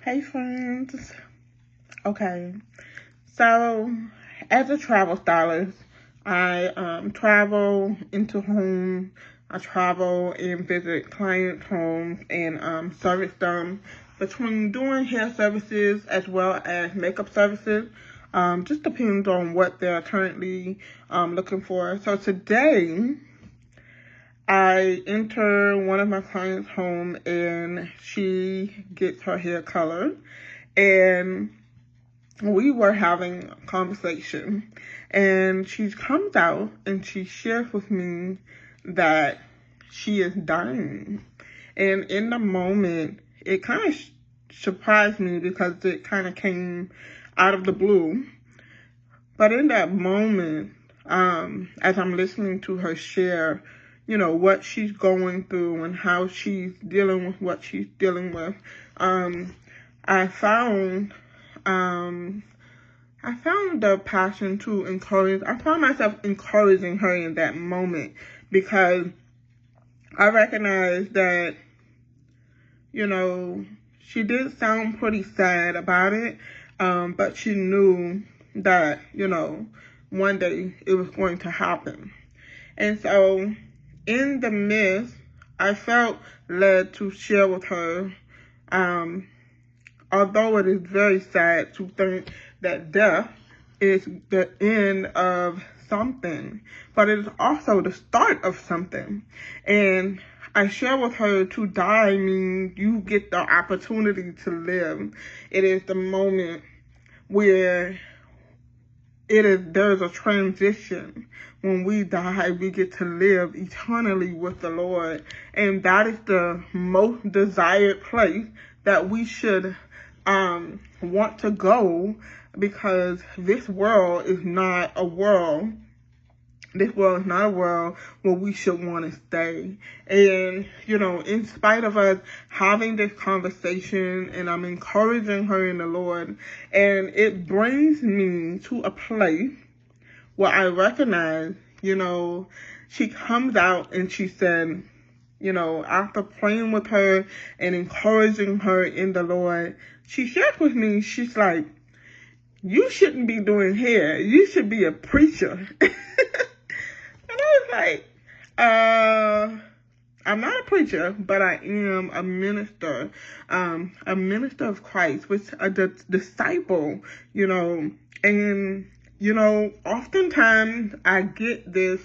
Hey friends. Okay, so as a travel stylist, I travel into homes. I travel and visit clients' homes and service them between doing hair services as well as makeup services. Just depends on what they're currently looking for. So today, I enter one of my clients' home and she gets her hair colored, and we were having a conversation, and she comes out and she shares with me that she is dying. And in the moment, it kind of surprised me because it kind of came out of the blue. But in that moment, as I'm listening to her share, what she's going through and how she's dealing with what she's dealing with, I found the passion to encourage. I found myself encouraging her in that moment because I recognized that, she did sound pretty sad about it, but she knew that, one day it was going to happen. And so in the midst, I felt led to share with her, although it is very sad to think that death is the end of something, but it is also the start of something. And I share with her, to die means you get the opportunity to live. It is the moment where there's a transition. When we die, we get to live eternally with the Lord. And that is the most desired place that we should want to go, because this world is not a world. This world is not a world where we should want to stay. And, in spite of us having this conversation, and I'm encouraging her in the Lord, and it brings me to a place where I recognize, she comes out and she said, after praying with her and encouraging her in the Lord, she shared with me, she's like, you shouldn't be doing hair. You should be a preacher. And I was like, I'm not a preacher, but I am a minister of Christ, which a disciple, and, oftentimes I get this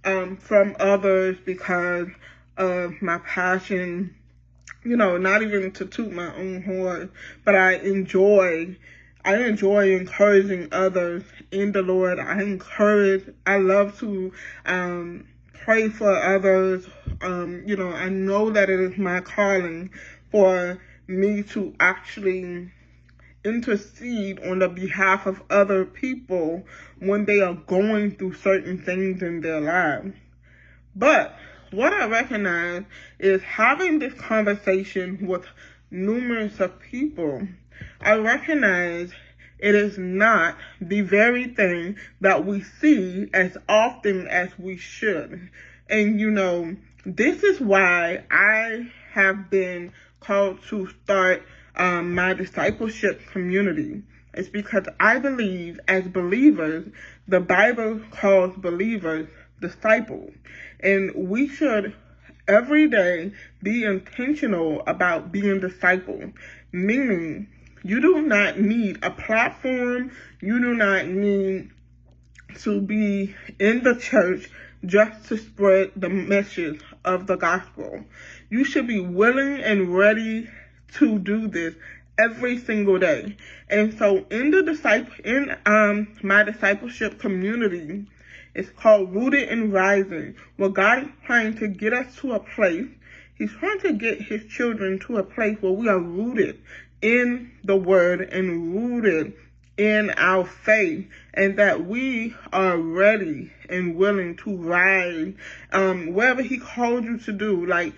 from others because of my passion, not even to toot my own horn, but I enjoy encouraging others in the Lord. I love to pray for others. I know that it is my calling for me to actually intercede on the behalf of other people when they are going through certain things in their lives. But what I recognize is, having this conversation with numerous of people, I recognize it is not the very thing that we see as often as we should. And, this is why I have been called to start my discipleship community. It's because I believe, as believers, the Bible calls believers disciples. And we should every day be intentional about being discipled, meaning you do not need a platform. You do not need to be in the church just to spread the message of the gospel. You should be willing and ready to do this every single day. And so in my discipleship community, it's called Rooted and Rising, where God is trying to get us to a place. He's trying to get his children to a place where we are rooted in the word and rooted in our faith, and that we are ready and willing to rise wherever he called you to do. Like,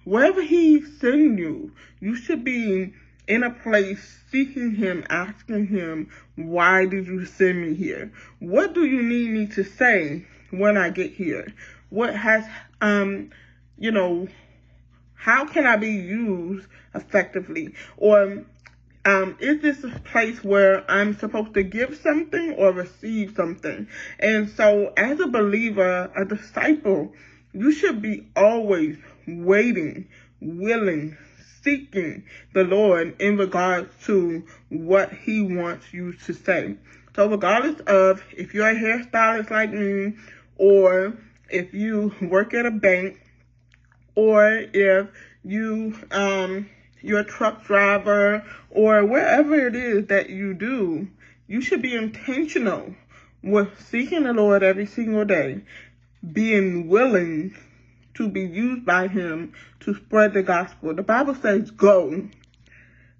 wherever he sends you, you should be in a place seeking him, asking him, why did you send me here? What do you need me to say when I get here? What has, How can I be used effectively? Or is this a place where I'm supposed to give something or receive something? And so as a believer, a disciple, you should be always waiting, willing, seeking the Lord in regards to what he wants you to say. So regardless of if you're a hairstylist like me, or if you work at a bank, or if you're a truck driver, or wherever it is that you do, you should be intentional with seeking the Lord every single day, being willing to be used by him to spread the gospel. The Bible says go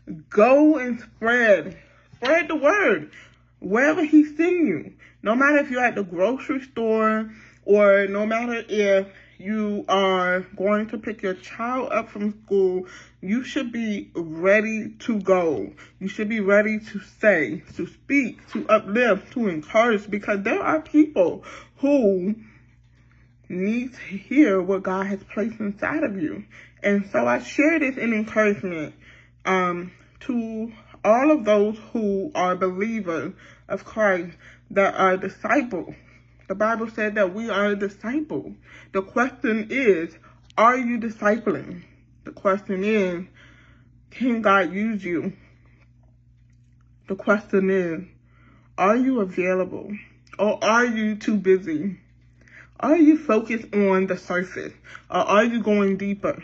and spread the word wherever he sends you. No matter if you're at the grocery store, or no matter if you are going to pick your child up from school, you should be ready to go. You should be ready to say, to speak, to uplift, to encourage, because there are people who need to hear what God has placed inside of you. And so I share this in encouragement to all of those who are believers of Christ, that are disciples. The Bible said that we are a disciple. The question is, are you discipling? The question is, can God use you? The question is, are you available? Or are you too busy? Are you focused on the surface? Or are you going deeper?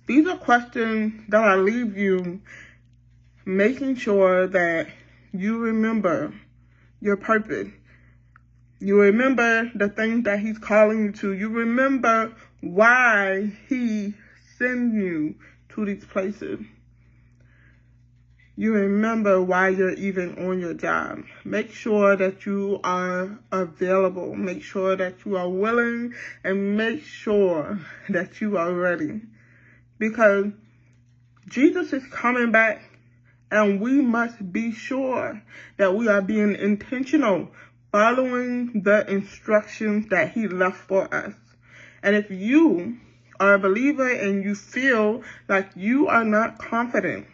These are questions that I leave you making sure that you remember your purpose. You remember the things that he's calling you to. You remember why he sent you to these places. You remember why you're even on your job. Make sure that you are available. Make sure that you are willing, and make sure that you are ready. Because Jesus is coming back, and we must be sure that we are being intentional, following the instructions that he left for us. And if you are a believer and you feel like you are not confident,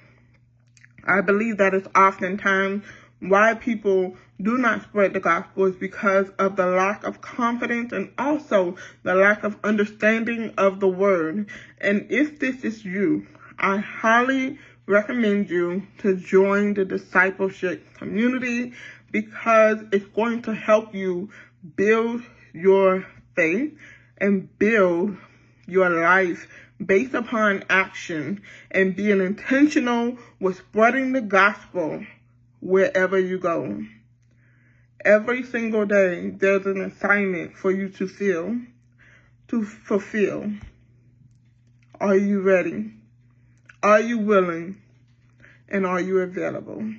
I believe that is oftentimes why people do not spread the gospel, is because of the lack of confidence and also the lack of understanding of the word. And if this is you, I highly recommend you to join the discipleship community, because it's going to help you build your faith and build your life based upon action, and being intentional with spreading the gospel wherever you go. Every single day, there's an assignment for you to fulfill. Are you ready? Are you willing? And are you available?